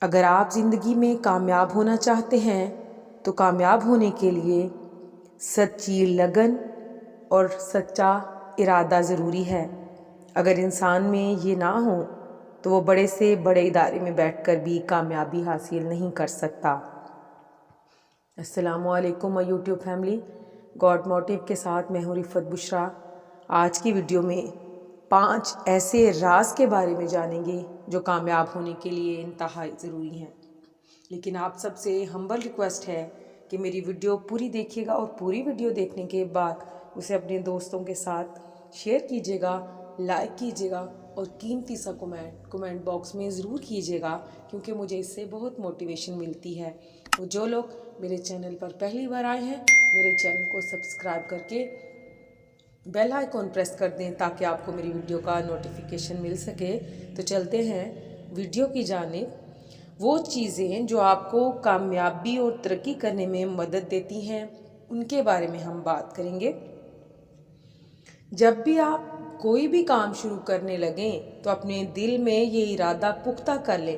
اگر آپ زندگی میں کامیاب ہونا چاہتے ہیں تو کامیاب ہونے کے لیے سچی لگن اور سچا ارادہ ضروری ہے۔ اگر انسان میں یہ نہ ہو تو وہ بڑے سے بڑے ادارے میں بیٹھ کر بھی کامیابی حاصل نہیں کر سکتا۔ السلام علیکم یوٹیوب فیملی، گاڈ موٹیو کے ساتھ میں ہوں رفت بشرا۔ آج کی ویڈیو میں 5 ایسے راز کے بارے میں جانیں گے جو کامیاب ہونے کے لیے انتہائی ضروری ہیں۔ لیکن آپ سب سے ہمبل ریکویسٹ ہے کہ میری ویڈیو پوری دیکھیے گا اور پوری ویڈیو دیکھنے کے بعد اسے اپنے دوستوں کے ساتھ شیئر کیجیے گا، لائک کیجیے گا اور قیمتی سا کمنٹ باکس میں ضرور کیجیے گا، کیونکہ مجھے اس سے بہت موٹیویشن ملتی ہے۔ اور جو لوگ میرے چینل پر پہلی بار آئے ہیں، میرے چینل کو سبسکرائب کر کے بیل آئیکن پریس کر دیں تاکہ آپ کو میری ویڈیو کا نوٹیفیکیشن مل سکے۔ تو چلتے ہیں ویڈیو کی جانب۔ وہ چیزیں جو آپ کو کامیابی اور ترقی کرنے میں مدد دیتی ہیں، ان کے بارے میں ہم بات کریں گے۔ جب بھی آپ کوئی بھی کام شروع کرنے لگیں تو اپنے دل میں یہ ارادہ پختہ کر لیں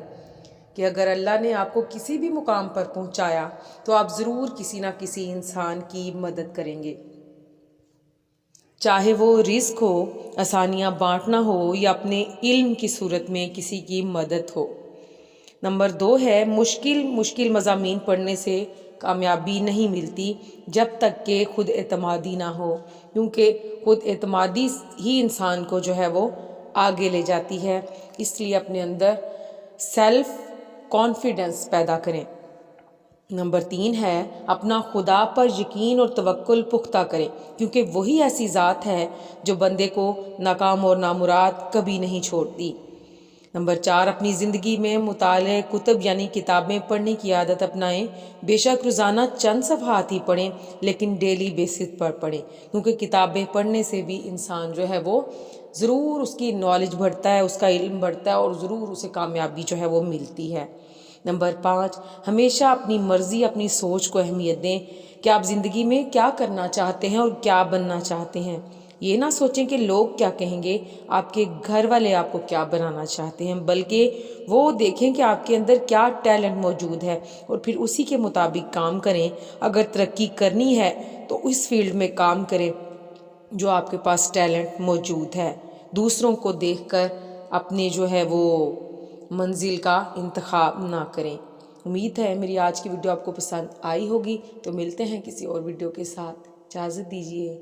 کہ اگر اللہ نے آپ کو کسی بھی مقام پر پہنچایا تو آپ ضرور کسی نہ کسی انسان کی مدد کریں گے، چاہے وہ رزق ہو، آسانیاں بانٹنا ہو یا اپنے علم کی صورت میں کسی کی مدد ہو۔ نمبر 2 ہے مشکل مضامین پڑھنے سے کامیابی نہیں ملتی جب تک کہ خود اعتمادی نہ ہو، کیونکہ خود اعتمادی ہی انسان کو جو ہے وہ آگے لے جاتی ہے۔ اس لیے اپنے اندر سیلف کانفیڈنس پیدا کریں۔ نمبر 3 ہے اپنا خدا پر یقین اور توکل پختہ کریں، کیونکہ وہی ایسی ذات ہے جو بندے کو ناکام اور نامراد کبھی نہیں چھوڑتی۔ نمبر 4 اپنی زندگی میں مطالعہ کتب یعنی کتابیں پڑھنے کی عادت اپنائیں۔ بے شک روزانہ چند صفحات ہی پڑھیں، لیکن ڈیلی بیسس پر پڑھیں، کیونکہ کتابیں پڑھنے سے بھی انسان جو ہے وہ ضرور اس کی نالج بڑھتا ہے، اس کا علم بڑھتا ہے اور ضرور اسے کامیابی جو ہے وہ ملتی ہے۔ نمبر 5 ہمیشہ اپنی مرضی، اپنی سوچ کو اہمیت دیں کہ آپ زندگی میں کیا کرنا چاہتے ہیں اور کیا بننا چاہتے ہیں۔ یہ نہ سوچیں کہ لوگ کیا کہیں گے، آپ کے گھر والے آپ کو کیا بنانا چاہتے ہیں، بلکہ وہ دیکھیں کہ آپ کے اندر کیا ٹیلنٹ موجود ہے اور پھر اسی کے مطابق کام کریں۔ اگر ترقی کرنی ہے تو اس فیلڈ میں کام کریں جو آپ کے پاس ٹیلنٹ موجود ہے، دوسروں کو دیکھ کر اپنے جو ہے وہ منزل کا انتخاب نہ کریں۔ امید ہے میری آج کی ویڈیو آپ کو پسند آئی ہوگی، تو ملتے ہیں کسی اور ویڈیو کے ساتھ۔ اجازت دیجیے۔